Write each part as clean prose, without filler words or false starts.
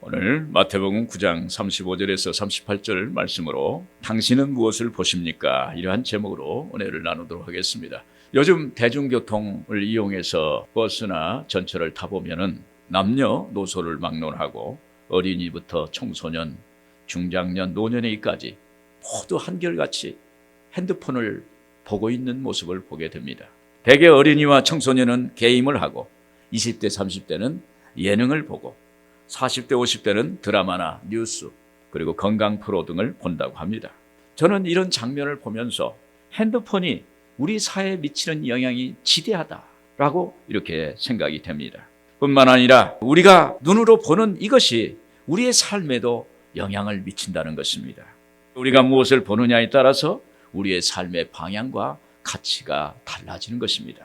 오늘 마태복음 9장 35절에서 38절 말씀으로 당신은 무엇을 보십니까? 이러한 제목으로 은혜를 나누도록 하겠습니다. 요즘 대중교통을 이용해서 버스나 전철을 타보면은 남녀노소를 막론하고 어린이부터 청소년, 중장년, 노년에까지 모두 한결같이 핸드폰을 보고 있는 모습을 보게 됩니다. 대개 어린이와 청소년은 게임을 하고 20대, 30대는 예능을 보고 40대, 50대는 드라마나 뉴스 그리고 건강 프로 등을 본다고 합니다. 저는 이런 장면을 보면서 핸드폰이 우리 사회에 미치는 영향이 지대하다라고 이렇게 생각이 됩니다. 뿐만 아니라 우리가 눈으로 보는 이것이 우리의 삶에도 영향을 미친다는 것입니다. 우리가 무엇을 보느냐에 따라서 우리의 삶의 방향과 가치가 달라지는 것입니다.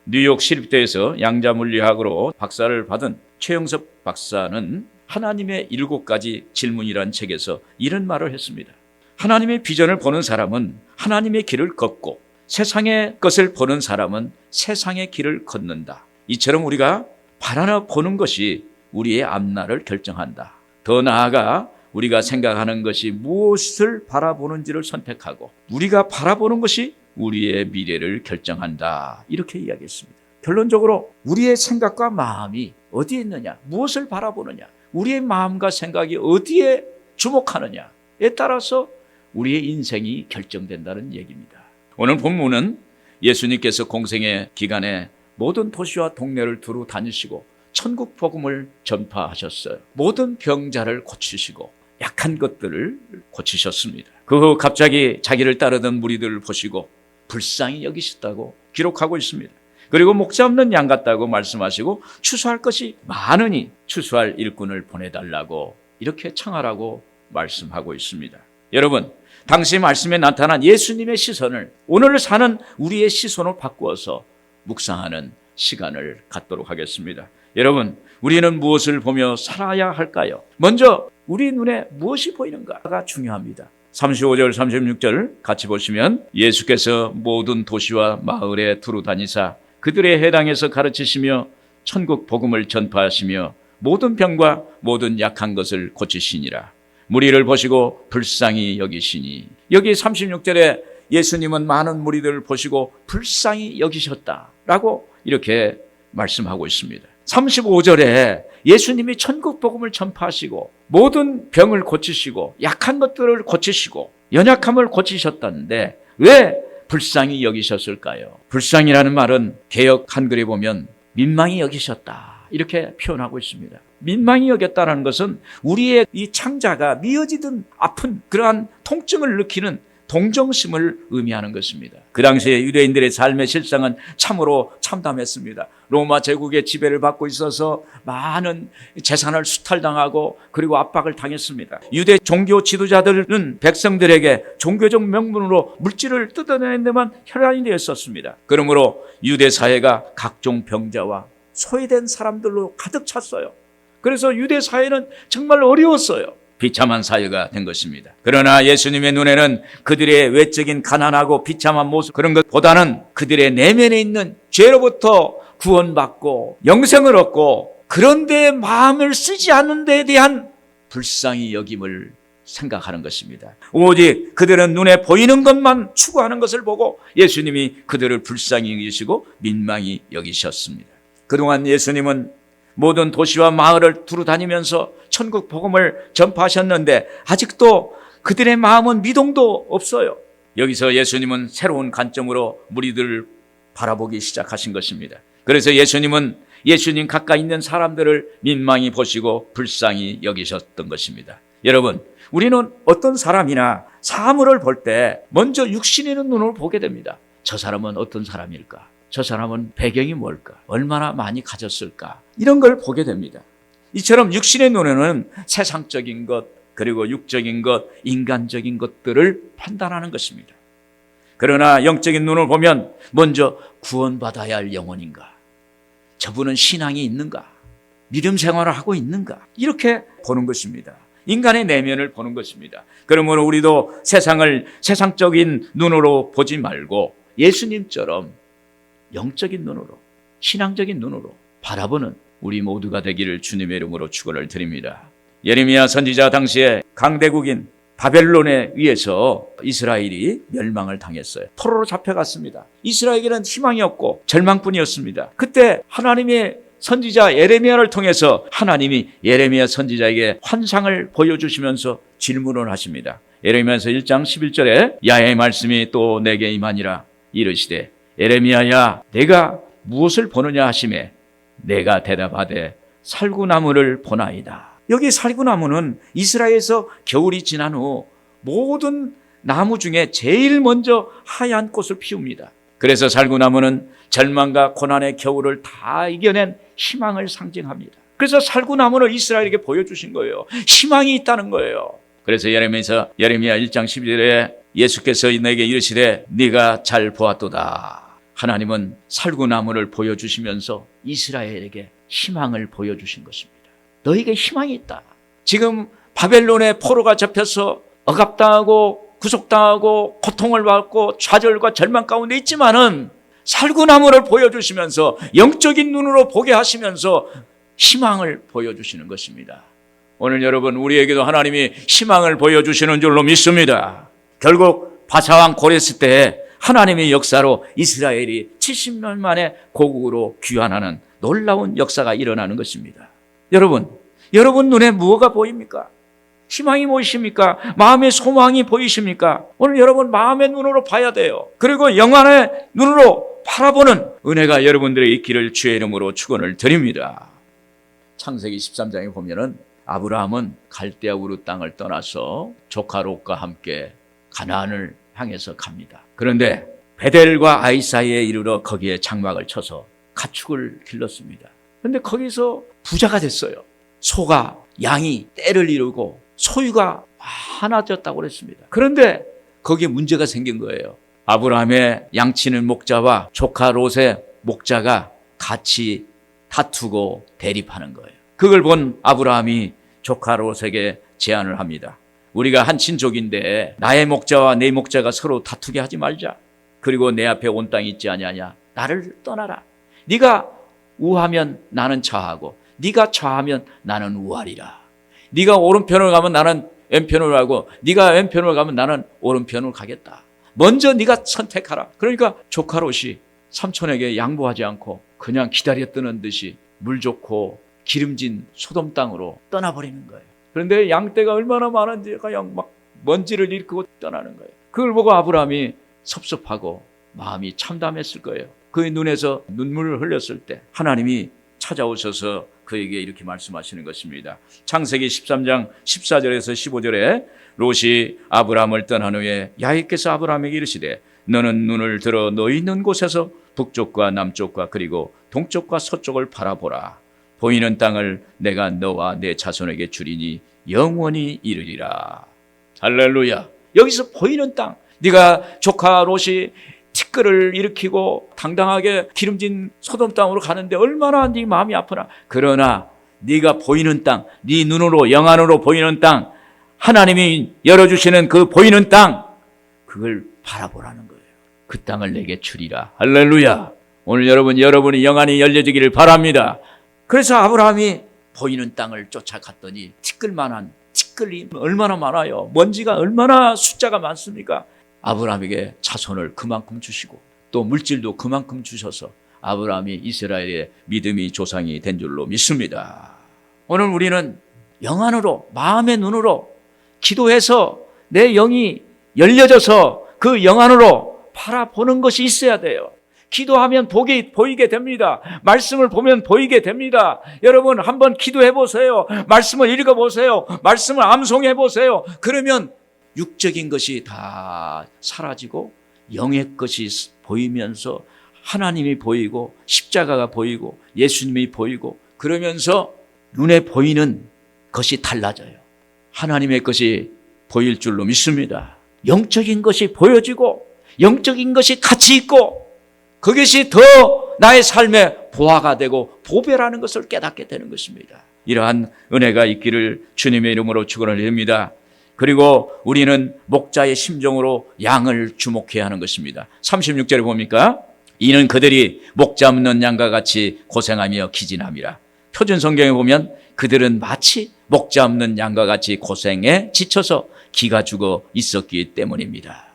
뉴욕 시립대에서 양자물리학으로 박사를 받은 최영섭 박사는 하나님의 7가지 질문이란 책에서 이런 말을 했습니다. 하나님의 비전을 보는 사람은 하나님의 길을 걷고 세상의 것을 보는 사람은 세상의 길을 걷는다. 이처럼 우리가 바라보는 것이 우리의 앞날을 결정한다. 더 나아가 우리가 생각하는 것이 무엇을 바라보는지를 선택하고 우리가 바라보는 것이 우리의 미래를 결정한다. 이렇게 이야기했습니다. 결론적으로 우리의 생각과 마음이 어디에 있느냐, 무엇을 바라보느냐, 우리의 마음과 생각이 어디에 주목하느냐에 따라서 우리의 인생이 결정된다는 얘기입니다. 오늘 본문은 예수님께서 공생의 기간에 모든 도시와 동네를 두루 다니시고 천국 복음을 전파하셨어요. 모든 병자를 고치시고 약한 것들을 고치셨습니다. 그 후 갑자기 자기를 따르던 무리들을 보시고 불쌍히 여기셨다고 기록하고 있습니다. 그리고 목자 없는 양 같다고 말씀하시고 추수할 것이 많으니 추수할 일꾼을 보내달라고 이렇게 청하라고 말씀하고 있습니다. 여러분, 당시 말씀에 나타난 예수님의 시선을 오늘 사는 우리의 시선으로 바꾸어서 묵상하는 시간을 갖도록 하겠습니다. 여러분, 우리는 무엇을 보며 살아야 할까요? 먼저 우리 눈에 무엇이 보이는가가 중요합니다. 35절, 36절 같이 보시면 예수께서 모든 도시와 마을에 두루 다니사 그들의 해당에서 가르치시며 천국 복음을 전파하시며 모든 병과 모든 약한 것을 고치시니라. 무리를 보시고 불쌍히 여기시니, 여기 36절에 예수님은 많은 무리들을 보시고 불쌍히 여기셨다라고 이렇게 말씀하고 있습니다. 35절에 예수님이 천국 복음을 전파하시고 모든 병을 고치시고 약한 것들을 고치시고 연약함을 고치셨다는데 왜 불쌍히 여기셨을까요? 불쌍이라는 말은 개역 한글에 보면 민망히 여기셨다 이렇게 표현하고 있습니다. 민망히 여겼다는 것은 우리의 이 창자가 미어지던 아픈 그러한 통증을 느끼는 동정심을 의미하는 것입니다. 그 당시에 유대인들의 삶의 실상은 참으로 참담했습니다. 로마 제국의 지배를 받고 있어서 많은 재산을 수탈당하고 그리고 압박을 당했습니다. 유대 종교 지도자들은 백성들에게 종교적 명분으로 물질을 뜯어내는 데만 혈안이 되었었습니다. 그러므로 유대 사회가 각종 병자와 소외된 사람들로 가득 찼어요. 그래서 유대 사회는 정말 어려웠어요. 비참한 사회가 된 것입니다. 그러나 예수님의 눈에는 그들의 외적인 가난하고 비참한 모습 그런 것보다는 그들의 내면에 있는 죄로부터 구원받고 영생을 얻고 그런데 마음을 쓰지 않는 데에 대한 불쌍히 여김을 생각하는 것입니다. 오직 그들은 눈에 보이는 것만 추구하는 것을 보고 예수님이 그들을 불쌍히 여기시고 민망히 여기셨습니다. 그동안 예수님은 모든 도시와 마을을 두루 다니면서 천국 복음을 전파하셨는데 아직도 그들의 마음은 미동도 없어요. 여기서 예수님은 새로운 관점으로 무리들을 바라보기 시작하신 것입니다. 그래서 예수님은 예수님 가까이 있는 사람들을 민망히 보시고 불쌍히 여기셨던 것입니다. 여러분, 우리는 어떤 사람이나 사물을 볼 때 먼저 육신에 있는 눈으로 보게 됩니다. 저 사람은 어떤 사람일까? 저 사람은 배경이 뭘까? 얼마나 많이 가졌을까? 이런 걸 보게 됩니다. 이처럼 육신의 눈에는 세상적인 것, 그리고 육적인 것, 인간적인 것들을 판단하는 것입니다. 그러나 영적인 눈을 보면 먼저 구원받아야 할 영혼인가? 저분은 신앙이 있는가? 믿음 생활을 하고 있는가? 이렇게 보는 것입니다. 인간의 내면을 보는 것입니다. 그러므로 우리도 세상을 세상적인 눈으로 보지 말고 예수님처럼 영적인 눈으로, 신앙적인 눈으로 바라보는 우리 모두가 되기를 주님의 이름으로 축원을 드립니다. 예레미야 선지자 당시에 강대국인 바벨론에 의해서 이스라엘이 멸망을 당했어요. 포로로 잡혀갔습니다. 이스라엘에게는 희망이 없고 절망뿐이었습니다. 그때 하나님의 선지자 예레미야를 통해서 하나님이 예레미야 선지자에게 환상을 보여주시면서 질문을 하십니다. 예레미야서 1장 11절에 야훼의 말씀이 또 내게 임하니라 이르시되 예레미야야 내가 무엇을 보느냐 하시매 내가 대답하되 살구나무를 보나이다. 여기 살구나무는 이스라엘에서 겨울이 지난 후 모든 나무 중에 제일 먼저 하얀 꽃을 피웁니다. 그래서 살구나무는 절망과 고난의 겨울을 다 이겨낸 희망을 상징합니다. 그래서 살구나무를 이스라엘에게 보여주신 거예요. 희망이 있다는 거예요. 그래서 예레미야 1장 12절에 예수께서 내게 이르시되 네가 잘 보았도다. 하나님은 살구나무를 보여주시면서 이스라엘에게 희망을 보여주신 것입니다. 너에게 희망이 있다. 지금 바벨론의 포로가 잡혀서 억압당하고 구속당하고 고통을 받고 좌절과 절망 가운데 있지만은 살구나무를 보여주시면서 영적인 눈으로 보게 하시면서 희망을 보여주시는 것입니다. 오늘 여러분 우리에게도 하나님이 희망을 보여주시는 줄로 믿습니다. 결국 바사왕 고레스 때에 하나님의 역사로 이스라엘이 70년 만에 고국으로 귀환하는 놀라운 역사가 일어나는 것입니다. 여러분 눈에 무엇가 보입니까? 희망이 보이십니까? 마음의 소망이 보이십니까? 오늘 여러분 마음의 눈으로 봐야 돼요. 그리고 영안의 눈으로 바라보는 은혜가 여러분들의 있기를 주의 이름으로 축원을 드립니다. 창세기 13장에 보면은 아브라함은 갈대아 우르 땅을 떠나서 조카 롯과 함께 가나안을 향해서 갑니다. 그런데 베델과 아이 사이에 이르러 거기에 장막을 쳐서 가축을 길렀습니다. 그런데 거기서 부자가 됐어요. 소가 양이 떼를 이루고 소유가 많아졌다고 그랬습니다. 그런데 거기에 문제가 생긴 거예요. 아브라함의 양치는 목자와 조카 롯의 목자가 같이 다투고 대립하는 거예요. 그걸 본 아브라함이 조카 롯에게 제안을 합니다. 우리가 한 친족인데 나의 목자와 내 목자가 서로 다투게 하지 말자. 그리고 내 앞에 온 땅이 있지 아니하냐. 나를 떠나라. 네가 우하면 나는 좌하고 네가 좌하면 나는 우하리라. 네가 오른편으로 가면 나는 왼편으로 가고 네가 왼편으로 가면 나는 오른편으로 가겠다. 먼저 네가 선택하라. 그러니까 조카 롯이 삼촌에게 양보하지 않고 그냥 기다렸던 듯이 물 좋고 기름진 소돔 땅으로 떠나버리는 거예요. 그런데 양떼가 얼마나 많은지 그냥 막 먼지를 일으키고 떠나는 거예요. 그걸 보고 아브라함이 섭섭하고 마음이 참담했을 거예요. 그의 눈에서 눈물을 흘렸을 때 하나님이 찾아오셔서 그에게 이렇게 말씀하시는 것입니다. 창세기 13장 14절에서 15절에 롯이 아브라함을 떠난 후에 야훼께서 아브라함에게 이르시되 너는 눈을 들어 너희 있는 곳에서 북쪽과 남쪽과 그리고 동쪽과 서쪽을 바라보라. 보이는 땅을 내가 너와 내 자손에게 주리니 영원히 이르리라. 할렐루야. 여기서 보이는 땅, 네가 조카 롯이 티끌을 일으키고 당당하게 기름진 소돔 땅으로 가는데 얼마나 네 마음이 아프나. 그러나 네가 보이는 땅, 네 눈으로 영안으로 보이는 땅, 하나님이 열어주시는 그 보이는 땅, 그걸 바라보라는 거예요. 그 땅을 내게 주리라. 할렐루야. 오늘 여러분이 영안이 열려지기를 바랍니다. 그래서 아브라함이 보이는 땅을 쫓아갔더니 티끌이 얼마나 많아요. 먼지가 얼마나 숫자가 많습니까? 아브라함에게 자손을 그만큼 주시고 또 물질도 그만큼 주셔서 아브라함이 이스라엘의 믿음의 조상이 된 줄로 믿습니다. 오늘 우리는 영안으로 마음의 눈으로 기도해서 내 영이 열려져서 그 영안으로 바라보는 것이 있어야 돼요. 기도하면 보이게 됩니다. 말씀을 보면 보이게 됩니다. 여러분 한번 기도해 보세요. 말씀을 읽어 보세요. 말씀을 암송해 보세요. 그러면 육적인 것이 다 사라지고 영의 것이 보이면서 하나님이 보이고 십자가가 보이고 예수님이 보이고 그러면서 눈에 보이는 것이 달라져요. 하나님의 것이 보일 줄로 믿습니다. 영적인 것이 보여지고 영적인 것이 가치 있고 그것이 더 나의 삶의 보화가 되고 보배라는 것을 깨닫게 되는 것입니다. 이러한 은혜가 있기를 주님의 이름으로 축원을 드립니다. 그리고 우리는 목자의 심정으로 양을 주목해야 하는 것입니다. 36절에 보니까 이는 그들이 목자 없는 양과 같이 고생하며 기진함이라. 표준 성경에 보면 그들은 마치 목자 없는 양과 같이 고생에 지쳐서 기가 죽어 있었기 때문입니다.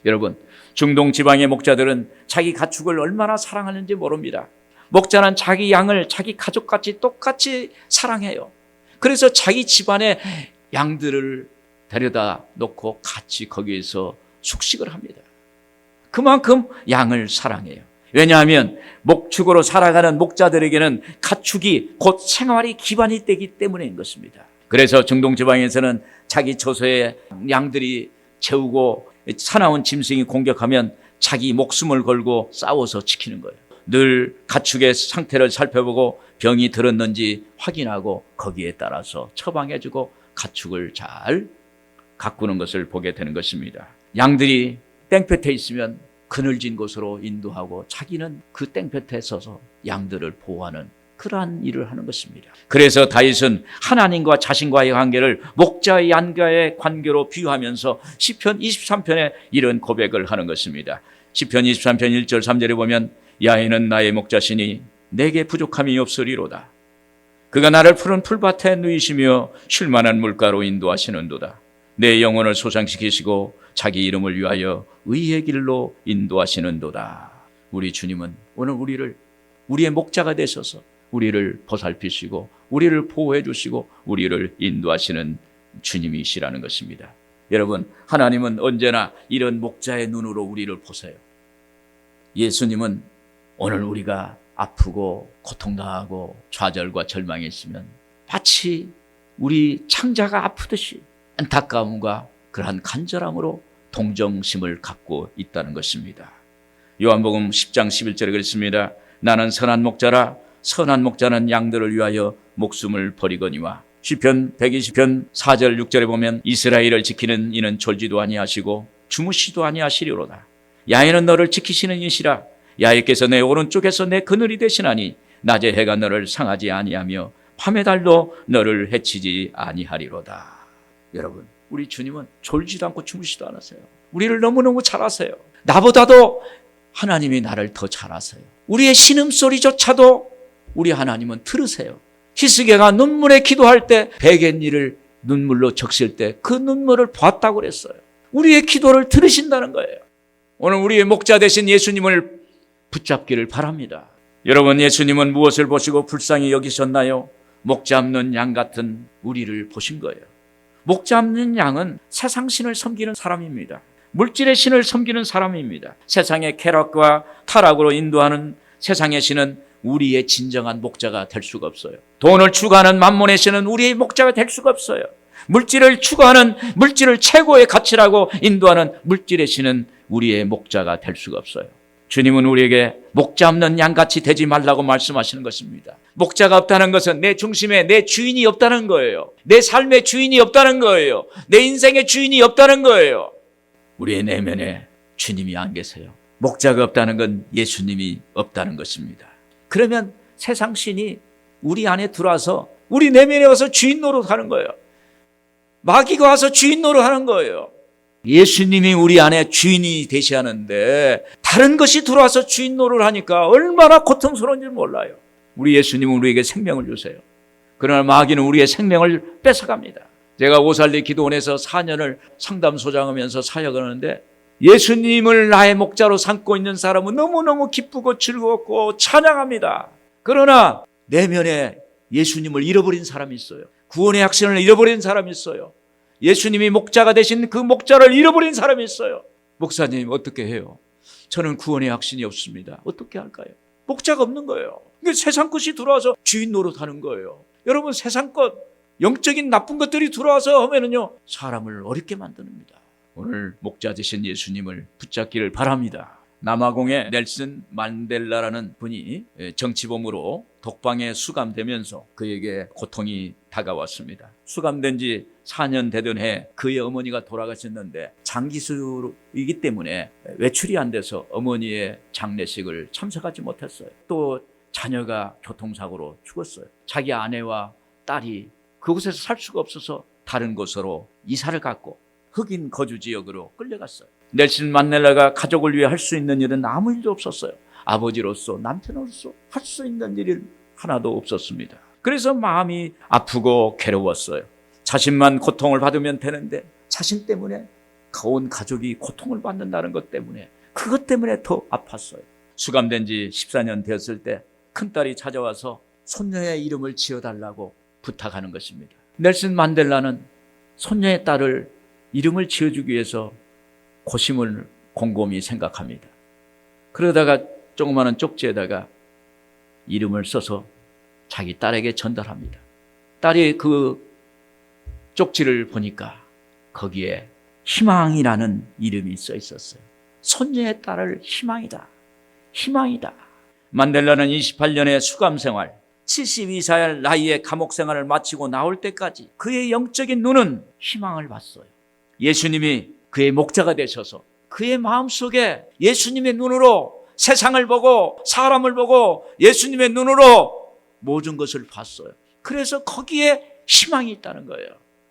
여러분, 중동 지방의 목자들은 자기 가축을 얼마나 사랑하는지 모릅니다. 목자는 자기 양을 자기 가족같이 똑같이 사랑해요. 그래서 자기 집안에 양들을 데려다 놓고 같이 거기에서 숙식을 합니다. 그만큼 양을 사랑해요. 왜냐하면 목축으로 살아가는 목자들에게는 가축이 곧 생활의 기반이 되기 때문인 것입니다. 그래서 중동 지방에서는 자기 처소에 양들이 채우고 사나운 짐승이 공격하면 자기 목숨을 걸고 싸워서 지키는 거예요. 늘 가축의 상태를 살펴보고 병이 들었는지 확인하고 거기에 따라서 처방해주고 가축을 잘 가꾸는 것을 보게 되는 것입니다. 양들이 땡볕에 있으면 그늘진 곳으로 인도하고 자기는 그 땡볕에 서서 양들을 보호하는 그러한 일을 하는 것입니다. 그래서 다윗은 하나님과 자신과의 관계를 목자의 양과의 관계로 비유하면서 시편 23편에 이런 고백을 하는 것입니다. 시편 23편 1절 3절에 보면 야훼는 나의 목자시니 내게 부족함이 없으리로다. 그가 나를 푸른 풀밭에 누이시며 쉴만한 물가로 인도하시는도다. 내 영혼을 소상시키시고 자기 이름을 위하여 의의 길로 인도하시는도다. 우리 주님은 오늘 우리의 목자가 되셔서 우리를 보살피시고 우리를 보호해 주시고 우리를 인도하시는 주님이시라는 것입니다. 여러분, 하나님은 언제나 이런 목자의 눈으로 우리를 보세요. 예수님은 오늘 우리가 아프고 고통당하고 좌절과 절망에 있으면 마치 우리 창자가 아프듯이 안타까움과 그러한 간절함으로 동정심을 갖고 있다는 것입니다. 요한복음 10장 11절에 그랬습니다. 나는 선한 목자라 선한 목자는 양들을 위하여 목숨을 버리거니와. 시편 120편 4절 6절에 보면 이스라엘을 지키는 이는 졸지도 아니하시고 주무시도 아니하시리로다. 야훼는 너를 지키시는 이시라. 야훼께서 내 오른쪽에서 내 그늘이 되시나니 낮에 해가 너를 상하지 아니하며 밤의 달도 너를 해치지 아니하리로다. 여러분, 우리 주님은 졸지도 않고 주무시도 않으세요. 우리를 너무너무 잘 아세요. 나보다도 하나님이 나를 더 잘 아세요. 우리의 신음소리조차도 우리 하나님은 들으세요. 히스기야가 눈물에 기도할 때 베갯니를 눈물로 적실 때 그 눈물을 봤다고 그랬어요. 우리의 기도를 들으신다는 거예요. 오늘 우리의 목자 되신 예수님을 붙잡기를 바랍니다. 여러분, 예수님은 무엇을 보시고 불쌍히 여기셨나요? 목자 없는 양 같은 우리를 보신 거예요. 목자 없는 양은 세상 신을 섬기는 사람입니다. 물질의 신을 섬기는 사람입니다. 세상의 쾌락과 타락으로 인도하는 세상의 신은 우리의 진정한 목자가 될 수가 없어요. 돈을 추구하는 만몬의 신은 우리의 목자가 될 수가 없어요. 물질을 추구하는, 물질을 최고의 가치라고 인도하는 물질의 신은 우리의 목자가 될 수가 없어요. 주님은 우리에게 목자 없는 양같이 되지 말라고 말씀하시는 것입니다. 목자가 없다는 것은 내 중심에 내 주인이 없다는 거예요. 내 삶의 주인이 없다는 거예요. 내 인생의 주인이 없다는 거예요. 우리의 내면에 주님이 안 계세요. 목자가 없다는 건 예수님이 없다는 것입니다. 그러면 세상 신이 우리 안에 들어와서 우리 내면에 와서 주인 노릇하는 거예요. 마귀가 와서 주인 노릇하는 거예요. 예수님이 우리 안에 주인이 되시하는데 다른 것이 들어와서 주인 노릇을 하니까 얼마나 고통스러운지 몰라요. 우리 예수님은 우리에게 생명을 주세요. 그러나 마귀는 우리의 생명을 뺏어갑니다. 제가 오살리 기도원에서 4년을 상담소장하면서 사역을 하는데 예수님을 나의 목자로 삼고 있는 사람은 너무너무 기쁘고 즐겁고 찬양합니다. 그러나 내면에 예수님을 잃어버린 사람이 있어요. 구원의 확신을 잃어버린 사람이 있어요. 예수님이 목자가 되신 그 목자를 잃어버린 사람이 있어요. 목사님, 어떻게 해요? 저는 구원의 확신이 없습니다. 어떻게 할까요? 목자가 없는 거예요. 세상 것이 들어와서 주인 노릇하는 거예요. 여러분, 세상 것, 영적인 나쁜 것들이 들어와서 하면은요, 사람을 어렵게 만듭니다. 오늘 목자 되신 예수님을 붙잡기를 바랍니다. 남아공의 넬슨 만델라라는 분이 정치범으로 독방에 수감되면서 그에게 고통이 다가왔습니다. 수감된 지 4년 되던 해 그의 어머니가 돌아가셨는데 장기수이기 때문에 외출이 안 돼서 어머니의 장례식을 참석하지 못했어요. 또 자녀가 교통사고로 죽었어요. 자기 아내와 딸이 그곳에서 살 수가 없어서 다른 곳으로 이사를 갔고 흑인 거주 지역으로 끌려갔어요. 넬슨 만델라가 가족을 위해 할 수 있는 일은 아무 일도 없었어요. 아버지로서, 남편으로서 할 수 있는 일이 하나도 없었습니다. 그래서 마음이 아프고 괴로웠어요. 자신만 고통을 받으면 되는데 자신 때문에 온 가족이 고통을 받는다는 것 때문에, 그것 때문에 더 아팠어요. 수감된 지 14년 되었을 때 큰딸이 찾아와서 손녀의 이름을 지어달라고 부탁하는 것입니다. 넬슨 만델라는 손녀의 딸을 이름을 지어주기 위해서 고심을 곰곰이 생각합니다. 그러다가 조그마한 쪽지에다가 이름을 써서 자기 딸에게 전달합니다. 딸이 그 쪽지를 보니까 거기에 희망이라는 이름이 써 있었어요. 손녀의 딸을 희망이다. 희망이다. 만델라는 28년의 수감 생활, 72살 나이에 감옥 생활을 마치고 나올 때까지 그의 영적인 눈은 희망을 봤어요. 예수님이 그의 목자가 되셔서 그의 마음속에 예수님의 눈으로 세상을 보고 사람을 보고 예수님의 눈으로 모든 것을 봤어요. 그래서 거기에 희망이 있다는 거예요.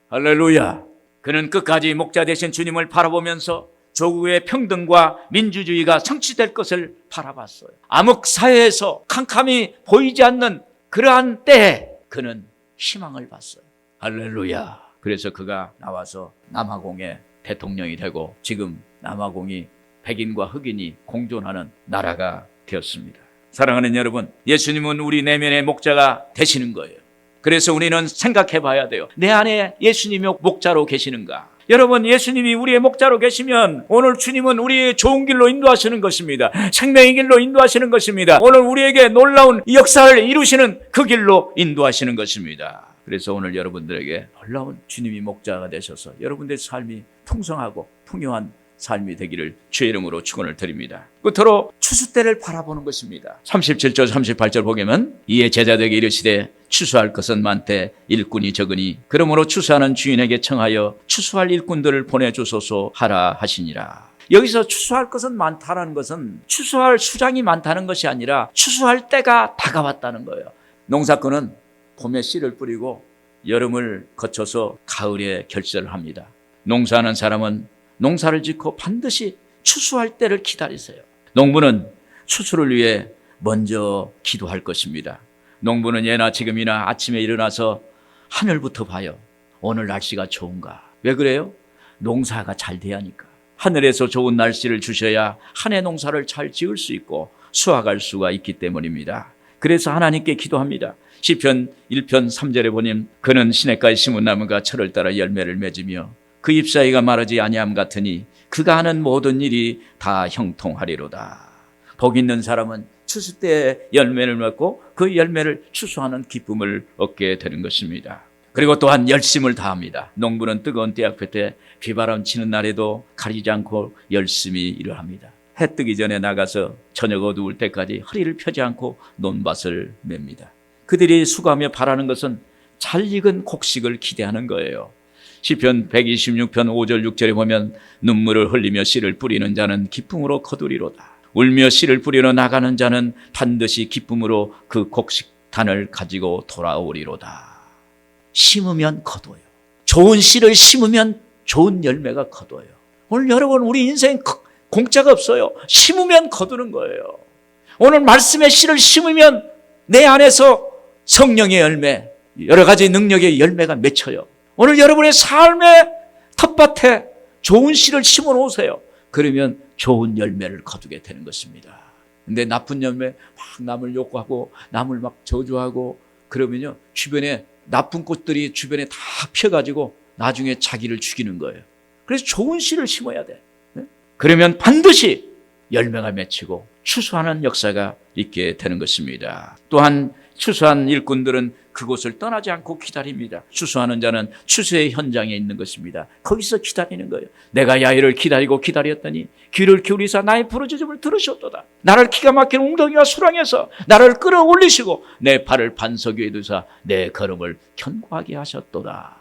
할렐루야. 그는 끝까지 목자 되신 주님을 바라보면서 조국의 평등과 민주주의가 성취될 것을 바라봤어요. 암흑 사회에서 캄캄이 보이지 않는 그러한 때에 그는 희망을 봤어요. 할렐루야. 그래서 그가 나와서 남아공의 대통령이 되고 지금 남아공이 백인과 흑인이 공존하는 나라가 되었습니다. 사랑하는 여러분, 예수님은 우리 내면의 목자가 되시는 거예요. 그래서 우리는 생각해 봐야 돼요. 내 안에 예수님이 목자로 계시는가? 여러분, 예수님이 우리의 목자로 계시면 오늘 주님은 우리의 좋은 길로 인도하시는 것입니다. 생명의 길로 인도하시는 것입니다. 오늘 우리에게 놀라운 역사를 이루시는 그 길로 인도하시는 것입니다. 그래서 오늘 여러분들에게 놀라운 주님이 목자가 되셔서 여러분들의 삶이 풍성하고 풍요한 삶이 되기를 주의 이름으로 축원을 드립니다. 끝으로 추수 때를 바라보는 것입니다. 37절 38절 보면 이에 제자들에게 이르시되 추수할 것은 많되 일꾼이 적으니 그러므로 추수하는 주인에게 청하여 추수할 일꾼들을 보내주소서 하라 하시니라. 여기서 추수할 것은 많다는 것은 추수할 수량이 많다는 것이 아니라 추수할 때가 다가왔다는 거예요. 농사꾼은 봄에 씨를 뿌리고 여름을 거쳐서 가을에 결실을 합니다. 농사하는 사람은 농사를 짓고 반드시 추수할 때를 기다리세요. 농부는 추수를 위해 먼저 기도할 것입니다. 농부는 예나 지금이나 아침에 일어나서 하늘부터 봐요. 오늘 날씨가 좋은가? 왜 그래요? 농사가 잘 돼야 하니까. 하늘에서 좋은 날씨를 주셔야 한 해 농사를 잘 지을 수 있고 수확할 수가 있기 때문입니다. 그래서 하나님께 기도합니다. 시편 1편 3절에 보면 그는 시냇가에 심은 나무가 철을 따라 열매를 맺으며 그 잎사귀가 마르지 아니함 같으니 그가 하는 모든 일이 다 형통하리로다. 복 있는 사람은 추수 때 열매를 맺고 그 열매를 추수하는 기쁨을 얻게 되는 것입니다. 그리고 또한 열심을 다합니다. 농부는 뜨거운 때앞에 때 비바람 치는 날에도 가리지 않고 열심히 일을 합니다. 해 뜨기 전에 나가서 저녁 어두울 때까지 허리를 펴지 않고 논밭을 맵니다. 그들이 수고하며 바라는 것은 잘 익은 곡식을 기대하는 거예요. 시편 126편 5절 6절에 보면 눈물을 흘리며 씨를 뿌리는 자는 기쁨으로 거두리로다. 울며 씨를 뿌리러 나가는 자는 반드시 기쁨으로 그 곡식단을 가지고 돌아오리로다. 심으면 거둬요. 좋은 씨를 심으면 좋은 열매가 거둬요. 오늘 여러분, 우리 인생 공짜가 없어요. 심으면 거두는 거예요. 오늘 말씀의 씨를 심으면 내 안에서 성령의 열매, 여러 가지 능력의 열매가 맺혀요. 오늘 여러분의 삶의 텃밭에 좋은 씨를 심어 놓으세요. 그러면 좋은 열매를 거두게 되는 것입니다. 근데 나쁜 열매 막 남을 욕하고 남을 막 저주하고 그러면요, 주변에 나쁜 꽃들이 주변에 다 펴가지고 나중에 자기를 죽이는 거예요. 그래서 좋은 씨를 심어야 돼. 그러면 반드시 열매가 맺히고 추수하는 역사가 있게 되는 것입니다. 또한 추수한 일꾼들은 그곳을 떠나지 않고 기다립니다. 추수하는 자는 추수의 현장에 있는 것입니다. 거기서 기다리는 거예요. 내가 야일을 기다리고 기다렸더니 귀를 기울이사 나의 부르짖음을 들으셨도다. 나를 기가 막힌 웅덩이와 수렁에서 나를 끌어올리시고 내 발을 반석 위에 두사 내 걸음을 견고하게 하셨도다.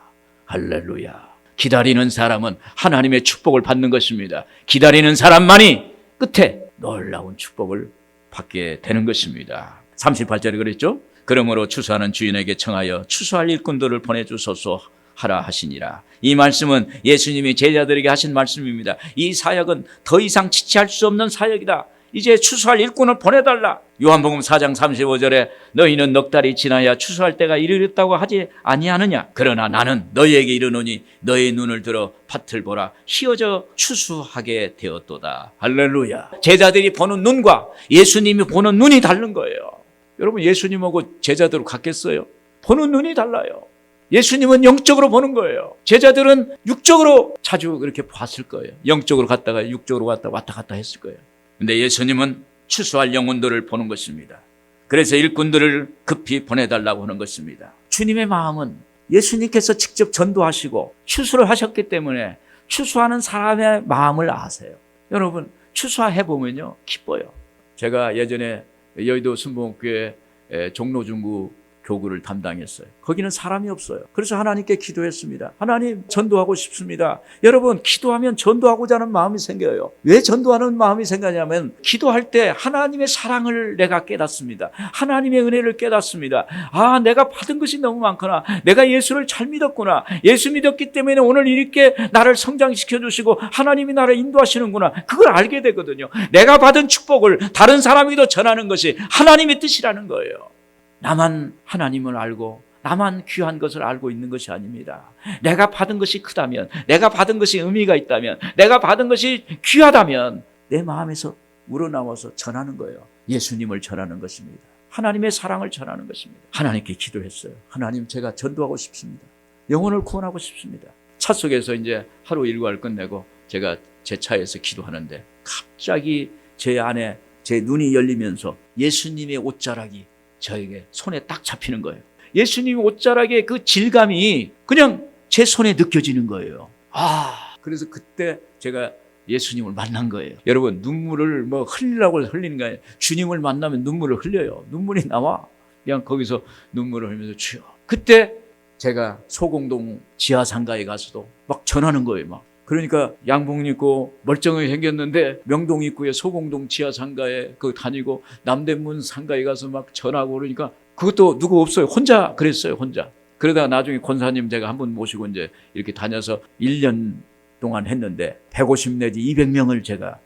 할렐루야. 기다리는 사람은 하나님의 축복을 받는 것입니다. 기다리는 사람만이 끝에 놀라운 축복을 받게 되는 것입니다. 38절에 그랬죠? 그러므로 추수하는 주인에게 청하여 추수할 일꾼들을 보내주소서 하라 하시니라. 이 말씀은 예수님이 제자들에게 하신 말씀입니다. 이 사역은 더 이상 지체할 수 없는 사역이다. 이제 추수할 일꾼을 보내달라. 요한복음 4장 35절에 너희는 넉 달이 지나야 추수할 때가 이르렀다고 하지 아니하느냐. 그러나 나는 너희에게 이르노니 너희 눈을 들어 밭을 보라. 휘어져 추수하게 되었도다. 할렐루야. 제자들이 보는 눈과 예수님이 보는 눈이 다른 거예요. 여러분, 예수님하고 제자들하고 같겠어요? 보는 눈이 달라요. 예수님은 영적으로 보는 거예요. 제자들은 육적으로 자주 그렇게 봤을 거예요. 영적으로 갔다가 육적으로 왔다 갔다 했을 거예요. 근데 예수님은 추수할 영혼들을 보는 것입니다. 그래서 일꾼들을 급히 보내달라고 하는 것입니다. 주님의 마음은 예수님께서 직접 전도하시고 추수를 하셨기 때문에 추수하는 사람의 마음을 아세요. 여러분, 추수해보면요 기뻐요. 제가 예전에 여의도 순복음교회 종로중구 교구를 담당했어요. 거기는 사람이 없어요. 그래서 하나님께 기도했습니다. 하나님, 전도하고 싶습니다. 여러분, 기도하면 전도하고자 하는 마음이 생겨요. 왜 전도하는 마음이 생기냐면 기도할 때 하나님의 사랑을 내가 깨닫습니다. 하나님의 은혜를 깨닫습니다. 아, 내가 받은 것이 너무 많구나. 내가 예수를 잘 믿었구나. 예수 믿었기 때문에 오늘 이렇게 나를 성장시켜 주시고 하나님이 나를 인도하시는구나. 그걸 알게 되거든요. 내가 받은 축복을 다른 사람에게도 전하는 것이 하나님의 뜻이라는 거예요. 나만 하나님을 알고 나만 귀한 것을 알고 있는 것이 아닙니다. 내가 받은 것이 크다면, 내가 받은 것이 의미가 있다면, 내가 받은 것이 귀하다면 내 마음에서 우러나와서 전하는 거예요. 예수님을 전하는 것입니다. 하나님의 사랑을 전하는 것입니다. 하나님께 기도했어요. 하나님, 제가 전도하고 싶습니다. 영혼을 구원하고 싶습니다. 차 속에서 이제 하루 일과를 끝내고 제가 제 차에서 기도하는데 갑자기 제 안에 제 눈이 열리면서 예수님의 옷자락이 저에게 손에 딱 잡히는 거예요. 예수님 옷자락의 그 질감이 그냥 제 손에 느껴지는 거예요. 그래서 그때 제가 예수님을 만난 거예요. 여러분, 눈물을 흘리려고 흘리는 게 아니에요. 주님을 만나면 눈물을 흘려요. 눈물이 나와. 그냥 거기서 눈물을 흘리면서 주여. 그때 제가 소공동 지하상가에 가서도 막 전하는 거예요. 그러니까 양복 입고 멀쩡하게 생겼는데 명동 입구에 소공동 지하상가에 다니고 남대문 상가에 가서 막 전하고 그러니까 그것도 누구 없어요. 혼자 그랬어요. 혼자. 그러다가 나중에 권사님 제가 한 분 모시고 이제 이렇게 다녀서 1년 동안 했는데 150 내지 200명을 제가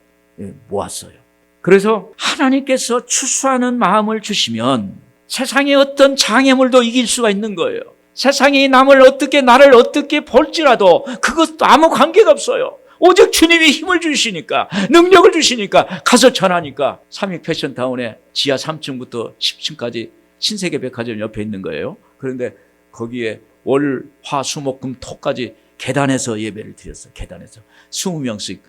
모았어요. 그래서 하나님께서 추수하는 마음을 주시면 세상의 어떤 장애물도 이길 수가 있는 거예요. 세상이 나를 어떻게 볼지라도 그것도 아무 관계가 없어요. 오직 주님이 힘을 주시니까, 능력을 주시니까 가서 전하니까 삼익 패션타운에 지하 3층부터 10층까지 신세계 백화점 옆에 있는 거예요. 그런데 거기에 월, 화, 수, 목, 금, 토까지 계단에서 예배를 드렸어요. 계단에서 20명씩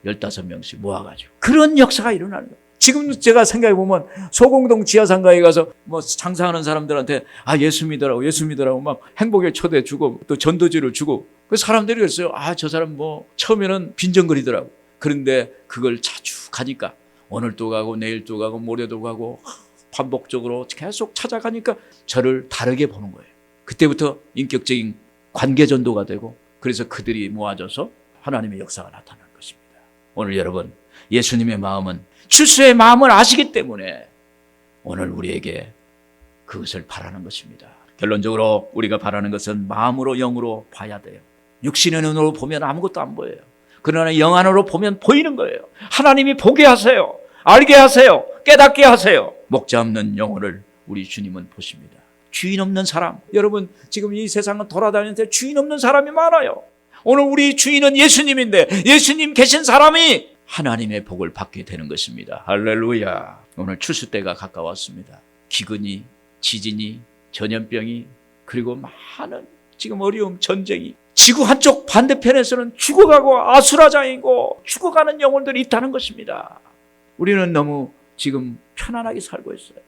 15명씩 모아가지고 그런 역사가 일어나는 거예요. 지금 제가 생각해 보면 소공동 지하상가에 가서 장사하는 사람들한테 예수 믿으라고 막 행복의 초대 주고 또 전도지를 주고 그 사람들이 그랬어요. 저 사람 처음에는 빈정거리더라고. 그런데 그걸 자주 가니까 오늘 또 가고 내일 또 가고 모레도 가고 반복적으로 계속 찾아가니까 저를 다르게 보는 거예요. 그때부터 인격적인 관계 전도가 되고 그래서 그들이 모아져서 하나님의 역사가 나타나는 것입니다. 오늘 여러분, 예수님의 마음은 추수의 마음을 아시기 때문에 오늘 우리에게 그것을 바라는 것입니다. 결론적으로 우리가 바라는 것은 마음으로 영으로 봐야 돼요. 육신의 눈으로 보면 아무것도 안 보여요. 그러나 영 안으로 보면 보이는 거예요. 하나님이 보게 하세요. 알게 하세요. 깨닫게 하세요. 목자 없는 영혼을 우리 주님은 보십니다. 주인 없는 사람, 여러분 지금 이 세상은 돌아다니는데 주인 없는 사람이 많아요. 오늘 우리 주인은 예수님인데 예수님 계신 사람이 하나님의 복을 받게 되는 것입니다. 할렐루야. 오늘 추수 때가 가까웠습니다. 기근이, 지진이, 전염병이, 그리고 많은 지금 어려움, 전쟁이, 지구 한쪽 반대편에서는 죽어가고 아수라장이고 죽어가는 영혼들이 있다는 것입니다. 우리는 너무 지금 편안하게 살고 있어요.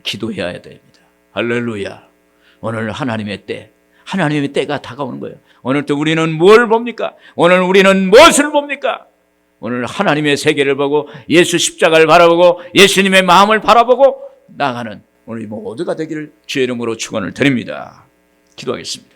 기도해야 됩니다. 할렐루야. 오늘 하나님의 때가 다가오는 거예요. 오늘 또 우리는 뭘 봅니까? 오늘 우리는 무엇을 봅니까? 오늘 하나님의 세계를 보고 예수 십자가를 바라보고 예수님의 마음을 바라보고 나가는 오늘 모두가 되기를 주의 이름으로 축원을 드립니다. 기도하겠습니다.